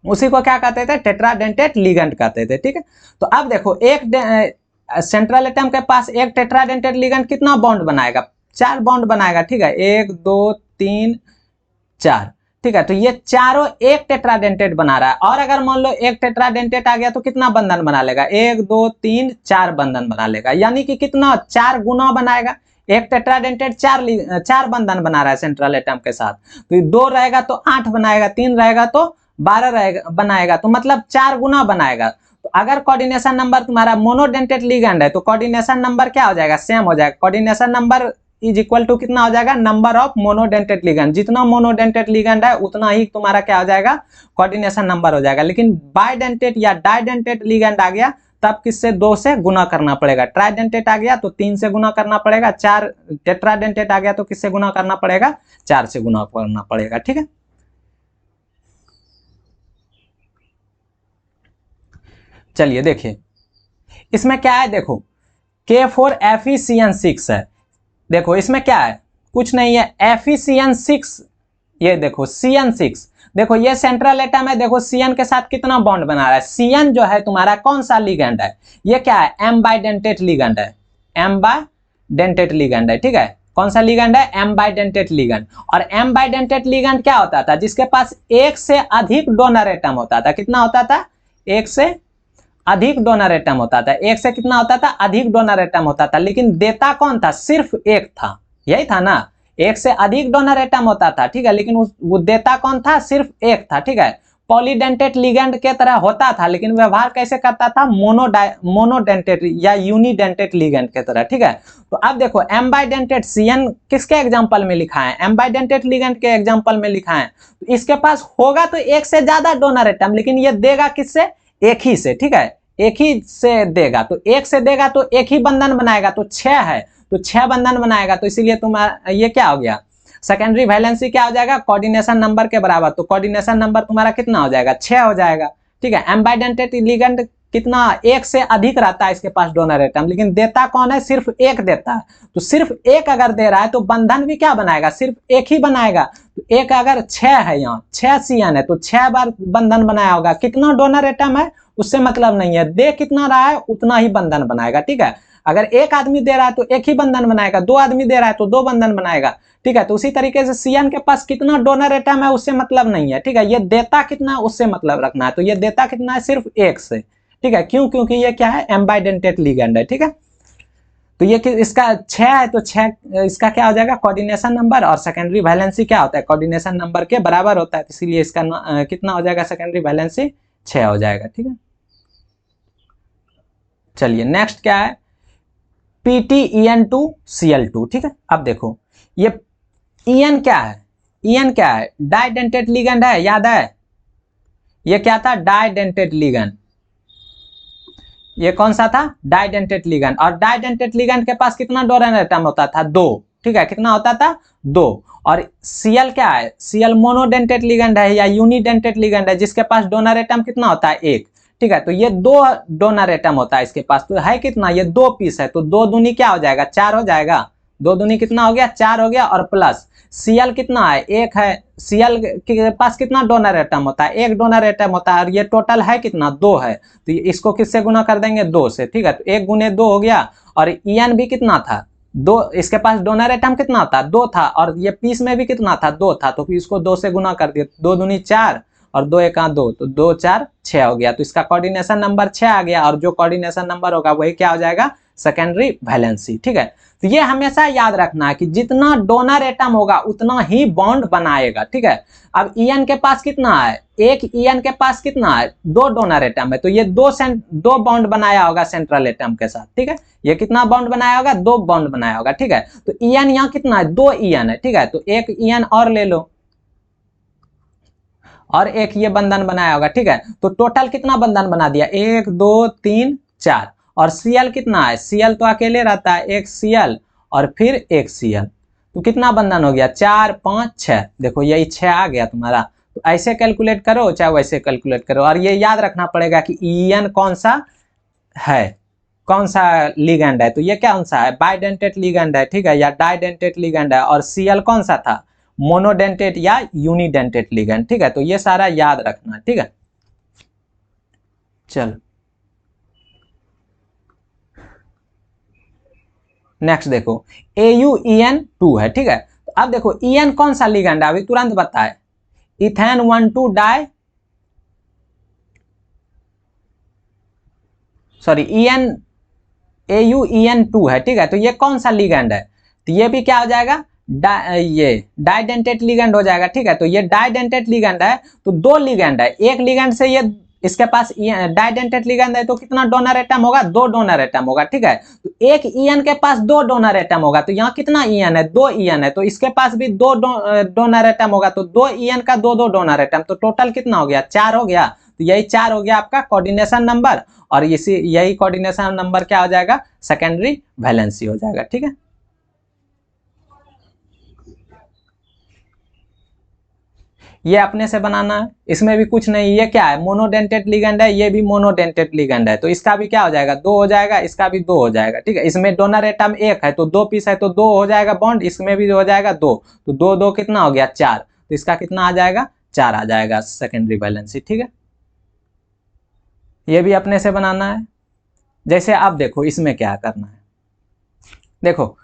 उसी को क्या कहते थे, टेट्राडेंटेट लिगेंड कहते थे, ठीक है। तो अब देखो एक सेंट्रल एटम के पास एक टेट्राडेंटेट लिगेंड कितना बॉन्ड बनाएगा, 4 बॉन्ड बनाएगा, ठीक है, 1 2 3 4, ठीक है। तो ये चारों एक टेट्राडेंटेट बना रहा है, और अगर मान लो एक टेट्राडेंटेट आ गया तो कितना बंधन बना लेगा, 1 2 3 4 बंधन बना लेगा, यानी कि कितना 4 गुना बनाएगा। एक टेट्राडेंटेट 4 बंधन बना रहा है सेंट्रल एटम के साथ, तो 2 रहेगा तो 8 बनाएगा, 3 रहेगा तो 12 रहेगा बनाएगा, तो मतलब 4 गुना बनाएगा। तो अगर कोऑर्डिनेशन नंबर तुम्हारा मोनोडेंटेट लिगेंड है तो कोऑर्डिनेशन नंबर क्या हो जाएगा, सेम हो जाएगा। Coordination number is equal to कितना हो जाएगा, नंबर ऑफ मोनोडेंटेट लिगेंड, जितना मोनोडेंटेट लिगेंड है उतना ही तुम्हारा क्या हो जाएगा, कोऑर्डिनेशन नंबर हो जाएगा। लेकिन बाइडेंटेट या डाइडेंटेट लिगेंड आ गया तब किससे 2 से गुना करना पड़ेगा, ट्राइडेंटेट आ गया तो 3 से गुना करना पड़ेगा, 4 टेट्राडेंटेट आ गया तो किससे गुना करना पड़ेगा, 4 से गुना करना पड़ेगा, ठीक है। चलिए देखिए इसमें क्या है, देखो K4FeCN6 है, देखो इसमें क्या है, कुछ नहीं है, FeCN6, ये देखो CN6, देखो ये सेंट्रल एटम है, देखो CN के साथ कितना बॉन्ड बना रहा है, CN जो है तुम्हारा कौन सा लिगेंड है, ये क्या है, M बाइडेंटेट लिगेंड है, M बाइडेंटेट लिगेंड है, ठीक है। कौन सा लिगेंड है, M बाइडेंटेट लिगेंड। और M बाइडेंटेट लिगेंड क्या होता था, जिसके पास एक से अधिक डोनर एटम होता था, कितना होता था, एक से अधिक डोनर एटम होता था, एक से कितना होता था, अधिक डोनर एटम होता था, लेकिन देता कौन था, सिर्फ एक था, यही था ना, एक से अधिक डोनर एटम होता था, ठीक है, लेकिन वो देता कौन था, सिर्फ एक था, ठीक है। पॉलीडेंटेट लिगेंड के तरह होता था, लेकिन व्यवहार कैसे करता था, मोनोडेंटेट या यूनिडेंटेट लिगेंड के तरह, ठीक है। तो अब देखो M बाइडेंटेट CN किसके एग्जांपल में लिखा है, M बाइडेंटेट लिगेंड के एग्जांपल में लिखा है। तो इसके पास होगा तो एक से ज्यादा डोनर एटम, लेकिन ये देगा किससे, एक ही से, ठीक है, एक ही से देगा, तो एक से देगा तो एक ही बंधन बनाएगा, तो 6 है तो 6 बंधन बनाएगा, तो इसीलिए तुम्हारा ये क्या हो गया, सेकेंडरी वैलेंसी क्या हो जाएगा, कोऑर्डिनेशन नंबर के बराबर, तो कोऑर्डिनेशन नंबर तुम्हारा कितना हो जाएगा, 6 हो जाएगा, ठीक है। M बाइडेंटेट लिगेंड कितना, एक से अधिक रहता है इसके पास डोनर एटम, लेकिन देता कौन है, सिर्फ एक देता है, तो सिर्फ एक अगर दे रहा है तो बंधन भी क्या बनाएगा, सिर्फ एक ही बनाएगा। तो एक अगर 6 है, यहाँ 6 CN है तो 6 बार बंधन बनाया होगा, कितना डोनर एटम है उससे मतलब नहीं है, दे कितना रहा है उतना ही बंधन बनाएगा, ठीक है। अगर एक आदमी दे रहा है तो एक ही बंधन बनाएगा, 2 आदमी दे रहा है तो 2 बंधन बनाएगा, ठीक है। तो उसी तरीके से CN के पास कितना डोनर एटम है उससे मतलब नहीं है, ठीक है, ये देता कितना उससे मतलब रखना है, तो ये देता कितना है, सिर्फ एक से, ठीक है, क्यों, क्योंकि ये क्या है, M बाइडेंटेट लिगेंड है, ठीक है। तो ये इसका 6 है तो 6 इसका क्या हो जाएगा, कोऑर्डिनेशन नंबर, और सेकेंडरी वैलेंसी क्या होता है, कोऑर्डिनेशन नंबर के बराबर होता है, इसीलिए इसका कितना हो जाएगा, सेकेंडरी वैलेंसी 6 हो जाएगा, ठीक है। चलिए नेक्स्ट क्या है, PTEN2Cl2, ठीक है। अब देखो ये EN क्या है, EN क्या है, डाइडेंटेट लिगेंड है, याद है, ये क्या था, डाइडेंटेट लिगेंड, ये कौन सा था, डाइडेंटेट लिगेंड। और डाइडेंटेट लिगेंड के पास कितना डोनर एटम होता था, 2, ठीक है, कितना होता था, 2। और Cl क्या है, Cl मोनोडेंटेट लिगेंड है या यूनिडेंटेट लिगेंड है, जिसके पास डोनर एटम कितना होता है, 1, ठीक है। तो ये 2 डोनर एटम होता है इसके पास, तो है कितना, ये 2 पीस है, तो 2 दूनी क्या हो जाएगा, 4 हो जाएगा, 2 दूनी कितना हो गया, 4 हो गया, और प्लस Cl कितना है, 1 है, Cl के पास कितना डोनर एटम होता है, 1 डोनर एटम होता है, और ये टोटल है कितना, 2 है, तो इसको किससे गुना कर देंगे, 2 से, ठीक है। तो 1 गुने 2 हो गया, और EN भी कितना था, 2, इसके पास डोनर एटम कितना था, 2 था, और ये पीस में भी कितना था, 2 था, तो फिर इसको 2 से गुना कर दिया, 2 दूनी 4 और 2 1 2, तो 2 4 6 हो गया, तो इसका कोऑर्डिनेशन नंबर 6 आ गया, और जो कोऑर्डिनेशन नंबर होगा वही क्या हो जाएगा, सेकेंडरी वैलेंसी, ठीक है। तो ये हमेशा याद रखना है कि जितना डोनर एटम होगा उतना ही बॉन्ड बनाएगा, ठीक है। अब EN के पास कितना है, एक EN के पास कितना है, 2 डोनर एटम है, तो ये 2 बॉन्ड बनाया होगा सेंट्रल एटम के साथ, ठीक है। ये कितना बॉन्ड बनाया होगा, 2 बॉन्ड बनाया होगा, ठीक है। तो EN यहाँ कितना है, 2 EN है, ठीक है, तो एक EN और ले लो, और एक ये बंधन बनाया होगा, ठीक है। तो टोटल कितना बंधन बना दिया, 1 2 3 4, और Cl कितना है, Cl तो अकेले रहता है, एक Cl और फिर एक Cl, तो कितना बंधन हो गया, 4 5 6, देखो यही 6 आ गया तुम्हारा। तो ऐसे कैलकुलेट करो चाहे वैसे कैलकुलेट करो, और ये याद रखना पड़ेगा कि EN कौन सा है, कौन सा लिगेंड है। तो ये कौन सा है, बाइडेंटेट लिगेंड है, ठीक है, या डाइडेंटेट लिगेंड है। और Cl कौन सा था, मोनोडेंटेट या यूनिडेंटेट लिगेंड, ठीक है। तो ये सारा याद रखना, ठीक है। चल नेक्स्ट देखो AuEN2 है, ठीक है। तो अब देखो EN कौन सा लिगेंड है, अभी तुरंत बताए, इथेन 1,2 डाई, सॉरी AuEN2 है, ठीक है। तो ये कौन सा लिगेंड है, तो ये भी क्या हो जाएगा, ये डाइडेंटेट लिगेंड हो जाएगा, ठीक है। तो ये डाइडेंटेट लिगेंड है, तो दो लिगेंड है, एक लिगेंड से ये इसके पास डाइडेंटेट लिगेंड है, तो कितना डोनर एटम होगा, 2 डोनर एटम होगा, ठीक है। तो एक EN के पास 2 डोनर एटम होगा, तो यहाँ कितना EN है, 2 EN है, तो इसके पास भी 2 डोनर एटम होगा, तो 2 EN का 2 डोनर एटम, तो टोटल कितना हो गया, 4 हो गया। तो यही 4 हो गया आपका कोऑर्डिनेशन नंबर, और इसी यही कोऑर्डिनेशन नंबर क्या हो जाएगा, सेकेंडरी वैलेंसी हो जाएगा, ठीक है। ये अपने से बनाना है, इसमें भी कुछ नहीं, ये क्या है, मोनोडेंटेट लिगेंड है, ये भी मोनोडेंटेट लिगेंड है, तो इसका भी क्या हो जाएगा, 2 हो जाएगा, इसका भी 2 हो जाएगा, ठीक है। इसमें डोनर एटम 1 है, तो 2 पीस है, तो 2 हो जाएगा बॉन्ड, इसमें भी हो जाएगा 2, तो 2 2 कितना हो गया, 4, तो इसका कितना आ जाएगा, 4 आ जाएगा सेकेंडरी वैलेंसी, ठीक है। ये भी अपने से बनाना है। जैसे अब देखो इसमें क्या करना है, देखो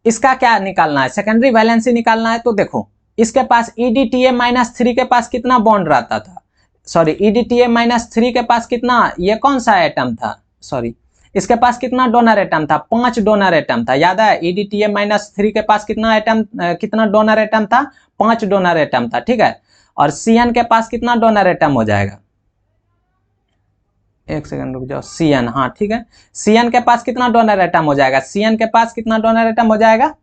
इसका क्या निकालना है, सेकेंडरी वैलेंसी निकालना है। तो देखो इसके पास EDTA-3 के पास कितना बॉन्ड रहता था, सॉरी EDTA-3 के पास कितना, ये कौन सा एटम था, सॉरी इसके पास कितना डोनर एटम था, 5 डोनर एटम था, याद है। EDTA-3 के पास कितना एटम, कितना डोनर एटम था, 5 डोनर एटम था, ठीक है। और CN के पास कितना डोनर एटम हो जाएगा, एक सेकंड रुक जाओ, CN, हाँ ठीक है। CN के पास कितना डोनर एटम हो जाएगा, CN के पास कितना डोनर एटम हो जाएगा,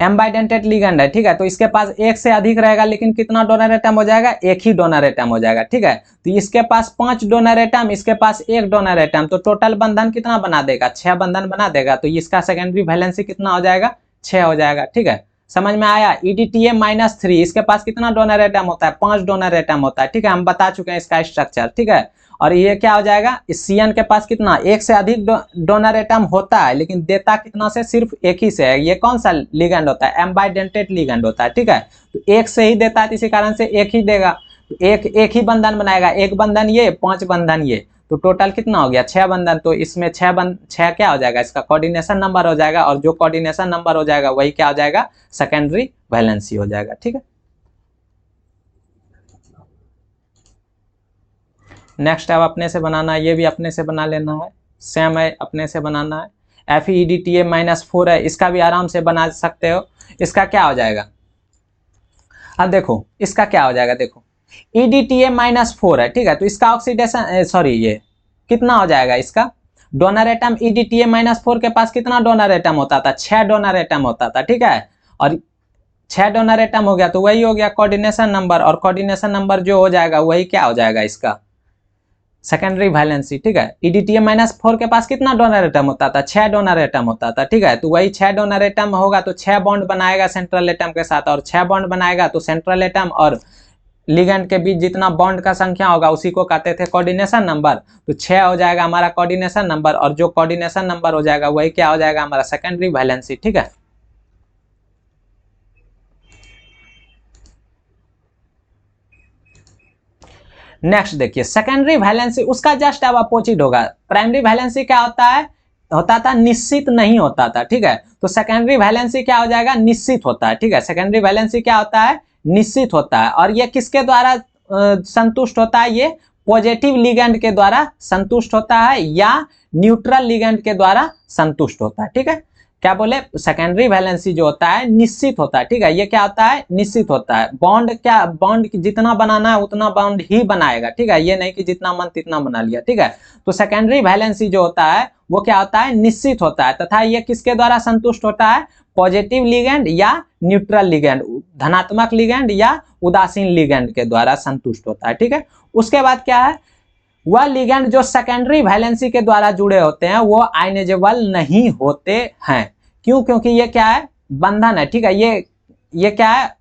एम्बाइडेंटेट लिगेंड है, ठीक है। तो इसके पास एक से अधिक रहेगा, लेकिन कितना डोनर एटम हो जाएगा, एक ही डोनर एटम हो जाएगा, ठीक है। तो इसके पास 5 डोनर एटम, इसके पास 1 डोनर एटम, तो टोटल बंधन कितना बना देगा, 6 बंधन बना देगा। तो इसका सेकेंडरी वैलेंसी कितना हो जाएगा, 6 हो जाएगा, ठीक है। समझ में आया। EDTA-3 इसके पास कितना डोनर एटम होता है, 5 डोनर एटम होता है, ठीक है, हम बता चुके हैं इसका स्ट्रक्चर, ठीक है। और ये क्या हो जाएगा, इस CN के पास कितना, एक से अधिक डोनर एटम होता है, लेकिन देता कितना से, सिर्फ एक ही से है। ये कौन सा लिगेंड होता है, एम्बाइडेंटेट लिगेंड होता है, ठीक है। तो एक से ही देता है, इसी कारण से एक ही देगा, तो एक ही बंधन बनाएगा, एक बंधन ये, 5 बंधन ये, तो टोटल कितना हो गया, 6 बंधन। तो इसमें 6 क्या हो जाएगा, इसका कोऑर्डिनेशन नंबर हो जाएगा, और जो कोऑर्डिनेशन नंबर हो जाएगा वही क्या हो जाएगा, सेकेंडरी वैलेंसी हो जाएगा, ठीक है। नेक्स्ट अब अपने से बनाना है, ये भी अपने से बना लेना है, सेम है, अपने से बनाना है। FeEDTA-4 है, इसका भी आराम से बना सकते हो। इसका क्या हो जाएगा, अब देखो इसका क्या हो जाएगा, देखो EDTA-4 है, ठीक है। तो इसका ऑक्सीडेशन, सॉरी ये कितना हो जाएगा, इसका डोनर एटम, EDTA-4 के पास कितना डोनर एटम होता था, 6 डोनर एटम होता था, ठीक है। और 6 डोनर एटम हो गया, तो वही हो गया कोऑर्डिनेशन नंबर, और कोऑर्डिनेशन नंबर जो हो जाएगा वही क्या हो जाएगा, इसका सेकेंडरी वैलेंसी, ठीक है। EDTA-4 के पास कितना डोनर एटम होता था, 6 डोनर एटम होता था, ठीक है। तो वही 6 डोनर एटम होगा, तो 6 बॉन्ड बनाएगा सेंट्रल एटम के साथ, और 6 बॉन्ड बनाएगा तो सेंट्रल एटम और लिगेंड के बीच जितना बॉन्ड का संख्या होगा उसी को कहते थे कोऑर्डिनेशन नंबर। तो 6 हो जाएगा हमारा कोऑर्डिनेशन नंबर, और जो कोऑर्डिनेशन नंबर हो जाएगा वही क्या हो जाएगा, हमारा सेकेंडरी वैलेंसी, ठीक है। नेक्स्ट देखिए सेकेंडरी वैलेंसी, उसका जस्ट अब अपोजिट होगा। प्राइमरी वैलेंसी क्या होता था, निश्चित नहीं होता था, ठीक है। तो सेकेंडरी वैलेंसी क्या हो जाएगा, निश्चित होता है, ठीक है। सेकेंडरी वैलेंसी क्या होता है, निश्चित होता है। और ये किसके द्वारा संतुष्ट होता है, ये पॉजिटिव लिगेंड के द्वारा संतुष्ट होता है, या न्यूट्रल लिगेंड के द्वारा संतुष्ट होता है, ठीक है। क्या बोले, सेकेंडरी वैलेंसी जो होता है निश्चित होता है, ठीक है। ये क्या होता है, निश्चित होता है। बॉन्ड जितना बनाना है उतना बॉन्ड ही बनाएगा, ठीक है। ये नहीं कि जितना मन तितना बना लिया, ठीक है। तो सेकेंडरी वैलेंसी जो होता है वो क्या होता है, निश्चित होता है, तथा ये किसके द्वारा संतुष्ट होता है, पॉजिटिव लिगेंड या न्यूट्रल लिगेंड, धनात्मक लिगेंड या उदासीन लिगेंड के द्वारा संतुष्ट होता है, ठीक है। उसके बाद क्या है, वह लिगेंड जो सेकेंडरी वैलेंसी के द्वारा जुड़े होते हैं वो आयनाइजेबल नहीं होते हैं। क्यों, क्योंकि ये क्या है, बंधन है, ठीक है, ये क्या है,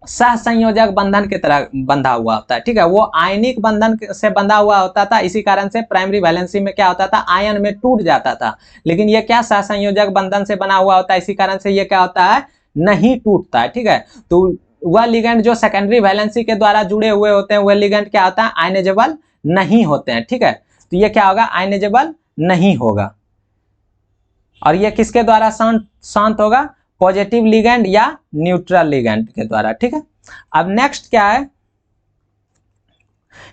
सहसंयोजक बंधन की तरह बंधा हुआ होता है, ठीक है, वो आयनिक बंधन से बंधा हुआ होता था, इसी कारण से प्राइमरी वैलेंसी में क्या होता था, आयन में टूट जाता था। लेकिन ये क्या सहसंयोजक बंधन से बना हुआ होता है, इसी कारण से ये क्या होता है, नहीं टूटता है, ठीक है। तो वह लिगेंड जो सेकेंडरी वैलेंसी के द्वारा जुड़े हुए होते हैं वह लिगेंड क्या होता है, आयनाइजेबल नहीं होते हैं, ठीक है। तो ये क्या होगा, आयनाइजेबल नहीं होगा। और ये किसके द्वारा शांत होगा, पॉजिटिव लिगेंड या न्यूट्रल लिगेंड के द्वारा, ठीक है। अब नेक्स्ट क्या है,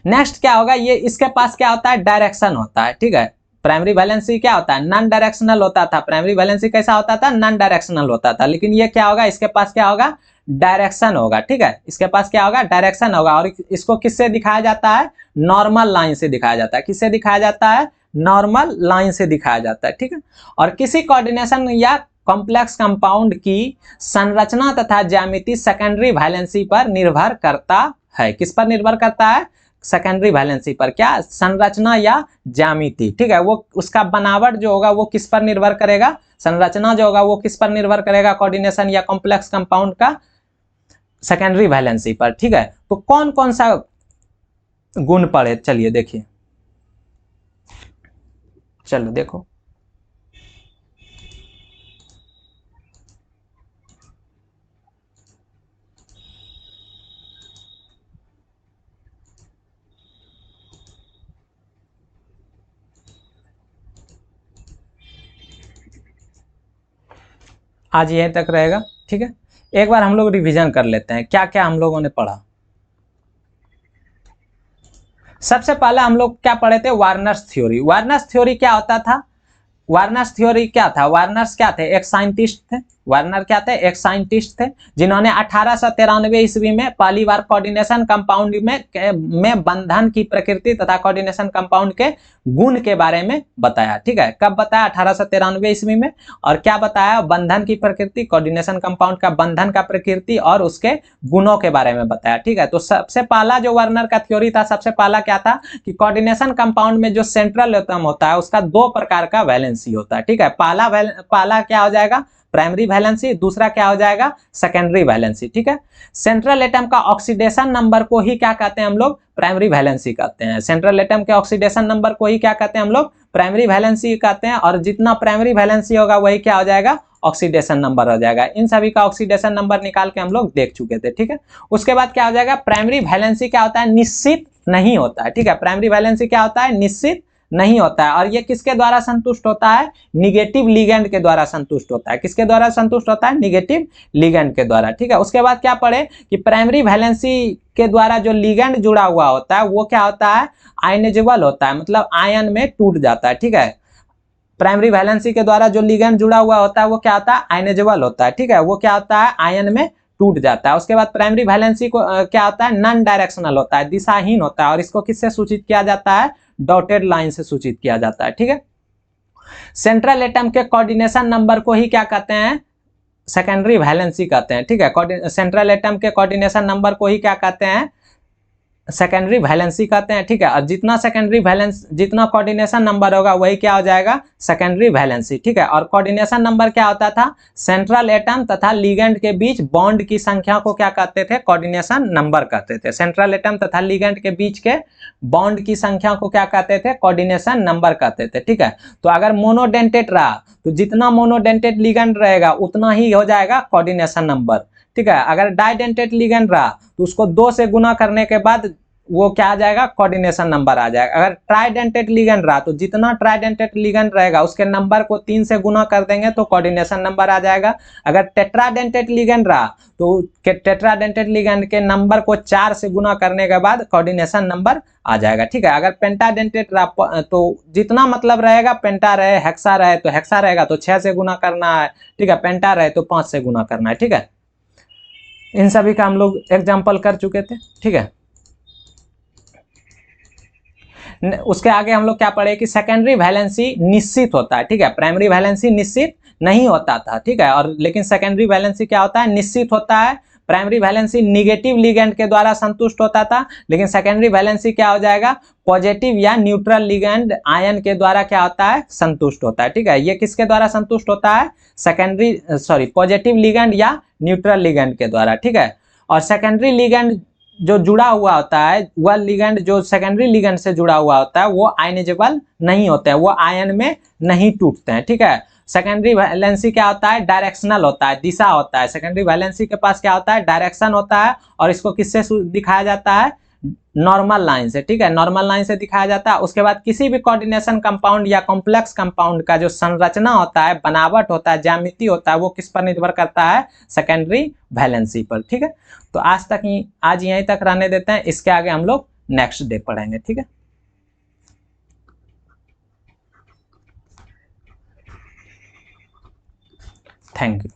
नेक्स्ट क्या होगा, ये इसके पास क्या होता है, डायरेक्शन होता है, ठीक है। प्राइमरी वैलेंसी क्या होता है, नॉन डायरेक्शनल होता था, प्राइमरी वैलेंसी कैसा होता था, नॉन डायरेक्शनल होता था। लेकिन ये क्या होगा, इसके पास क्या होगा, डायरेक्शन होगा, ठीक है, इसके पास क्या होगा, डायरेक्शन होगा। और इसको किससे दिखाया जाता है, नॉर्मल लाइन से दिखाया जाता है। किससे दिखाया जाता है, नॉर्मल लाइन से दिखाया जाता है, ठीक है। और किसी कोऑर्डिनेशन या कॉम्प्लेक्स कंपाउंड की संरचना तथा ज्यामिति सेकेंडरी वैलेंसी पर निर्भर करता है। किस पर निर्भर करता है, सेकेंडरी वैलेंसी पर, क्या, संरचना या ज्यामिति, ठीक है। वो उसका बनावट जो होगा वो किस पर निर्भर करेगा, संरचना जो होगा वो किस पर निर्भर करेगा, कोऑर्डिनेशन या कॉम्प्लेक्स कंपाउंड का सेकेंडरी वैलेंसी पर, ठीक है। तो कौन कौन सा गुण पढ़े, चलिए देखिए, चलो देखो, आज यहीं तक रहेगा, ठीक है। एक बार हम लोग रिवीजन कर लेते हैं क्या क्या हम लोगों ने पढ़ा। सबसे पहले हम लोग क्या पढ़े थे, वार्नर्स थ्योरी। वार्नर्स थ्योरी क्या होता था, वार्नर्स थ्योरी क्या था, वार्नर्स क्या थे, एक साइंटिस्ट थे। वार्नर क्या थे, एक साइंटिस्ट थे, जिन्होंने 1893 ईस्वी में पहली बार कोऑर्डिनेशन कंपाउंड में बंधन की प्रकृति तथा कोऑर्डिनेशन कंपाउंड के गुण के बारे में बताया, ठीक है। कब बताया, 1893 ईस्वी में। और क्या बताया, बंधन की प्रकृति, कोऑर्डिनेशन कंपाउंड का बंधन का प्रकृति और उसके गुणों के बारे में बताया, ठीक है। तो सबसे पहला जो वार्नर का थ्योरी था, सबसे पहला क्या था कि कोऑर्डिनेशन कंपाउंड में जो सेंट्रल एटम होता है उसका दो प्रकार का वैलेंसी होता है, ठीक है। पहला क्या हो जाएगा, प्राइमरी वैलेंसी, दूसरा क्या हो जाएगा, सेकेंडरी वैलेंसी, ठीक है। सेंट्रल एटम का ऑक्सीडेशन नंबर को ही क्या कहते हैं हम लोग, प्राइमरी वैलेंसी कहते हैं। सेंट्रल एटम के ऑक्सीडेशन नंबर को ही क्या कहते हैं हम लोग, प्राइमरी वैलेंसी कहते हैं। और जितना प्राइमरी वैलेंसी होगा वही क्या हो जाएगा, ऑक्सीडेशन नंबर हो जाएगा। इन सभी का ऑक्सीडेशन नंबर निकाल के हम लोग देख चुके थे, ठीक है। उसके बाद क्या हो जाएगा, प्राइमरी वैलेंसी क्या होता है, निश्चित नहीं होता है, ठीक है। प्राइमरी वैलेंसी क्या होता है, निश्चित नहीं होता है। और ये किसके द्वारा संतुष्ट होता है, निगेटिव लिगेंड के द्वारा संतुष्ट होता है। किसके द्वारा संतुष्ट होता है, निगेटिव लिगेंड के द्वारा, ठीक है। उसके बाद क्या पढ़े कि प्राइमरी वैलेंसी के द्वारा जो लिगेंड जुड़ा हुआ होता है वो क्या होता है, आयनाइजेबल होता है, मतलब आयन में टूट जाता है, ठीक है। प्राइमरी वैलेंसी के द्वारा जो लिगेंड जुड़ा हुआ होता है वो क्या होता है, आयनाइजेबल होता है, ठीक है। वो क्या होता है, आयन में टूट जाता है। उसके बाद प्राइमरी वैलेंसी को क्या होता है, नॉन डायरेक्शनल होता है, दिशाहीन होता है। और इसको किससे सूचित किया जाता है, डॉटेड लाइन से सूचित किया जाता है, ठीक है। सेंट्रल एटम के कोऑर्डिनेशन नंबर को ही क्या कहते हैं, सेकेंडरी वैलेंसी कहते हैं, ठीक है। सेंट्रल एटम के कोऑर्डिनेशन नंबर को ही क्या कहते हैं, सेकेंडरी वैलेंसी कहते हैं, ठीक है। और जितना सेकेंडरी वैलेंस, जितना कोऑर्डिनेशन नंबर होगा वही क्या हो जाएगा, सेकेंडरी वैलेंसी, ठीक है। और कोऑर्डिनेशन नंबर क्या होता था, सेंट्रल एटम तथा लिगेंड के बीच बॉन्ड की संख्या को क्या कहते थे, कोऑर्डिनेशन नंबर कहते थे। सेंट्रल एटम तथा लिगेंड के बीच के बॉन्ड की संख्या को क्या कहते थे, कोऑर्डिनेशन नंबर कहते थे, ठीक है। तो अगर मोनोडेंटेट रहा तो जितना मोनोडेंटेट लिगेंड रहेगा उतना ही हो जाएगा कोऑर्डिनेशन नंबर, ठीक है। अगर डाइडेंटेट लिगेंड रहा तो उसको 2 से गुना करने के बाद वो क्या आ जाएगा, कोऑर्डिनेशन नंबर आ जाएगा। अगर ट्राइडेंटेट लिगेंड रहा तो जितना ट्राइडेंटेट लिगेंड रहेगा उसके नंबर को 3 से गुना कर देंगे तो कोऑर्डिनेशन नंबर आ जाएगा। अगर टेट्राडेंटेट लिगेंड रहा तो टेट्राडेंटेट लिगेंड के नंबर को 4 से गुना करने के बाद कोऑर्डिनेशन नंबर आ जाएगा, ठीक है। अगर पेंटाडेंटेट रहा तो जितना मतलब रहेगा, पेंटा रहे, हेक्सा रहे तो हेक्सा रहेगा तो 6 से गुना करना है, ठीक है। पेंटा रहे तो 5 से गुना करना है, ठीक है। इन सभी का हम लोग एग्जाम्पल कर चुके थे, ठीक है। उसके आगे हम लोग क्या पढ़े कि सेकेंडरी वैलेंसी निश्चित होता है, ठीक है। प्राइमरी वैलेंसी निश्चित नहीं होता था, ठीक है। और लेकिन सेकेंडरी वैलेंसी क्या होता है, निश्चित होता है। प्राइमरी वैलेंसी निगेटिव लिगेंड के द्वारा संतुष्ट होता था, लेकिन सेकेंडरी वैलेंसी क्या हो जाएगा, पॉजिटिव या न्यूट्रल लिगेंड आयन के द्वारा क्या होता है, संतुष्ट होता है। ठीक है, ये किसके द्वारा संतुष्ट होता है, पॉजिटिव लिगेंड या न्यूट्रल लिगेंड के द्वारा। ठीक है, और सेकेंडरी लिगेंड जो जुड़ा हुआ होता है, वह लिगेंड जो सेकेंडरी लिगेंड से जुड़ा हुआ होता है वो आयनाइजेबल नहीं होते हैं, वो आयन में नहीं टूटते हैं। ठीक है, सेकेंडरी वैलेंसी क्या होता है, डायरेक्शनल होता है, दिशा होता है। सेकेंडरी वैलेंसी के पास क्या होता है, डायरेक्शन होता है, और इसको किससे दिखाया जाता है, नॉर्मल लाइन से। ठीक है, नॉर्मल लाइन से दिखाया जाता है। उसके बाद किसी भी कोऑर्डिनेशन कंपाउंड या कॉम्प्लेक्स कंपाउंड का जो संरचना होता है, बनावट होता है, ज्यामिति होता है, वो किस पर निर्भर करता है, सेकेंडरी वैलेंसी पर। ठीक है, तो आज यहीं तक रहने देते हैं, इसके आगे हम लोग नेक्स्ट डे पढ़ेंगे। ठीक है, थैंक यू।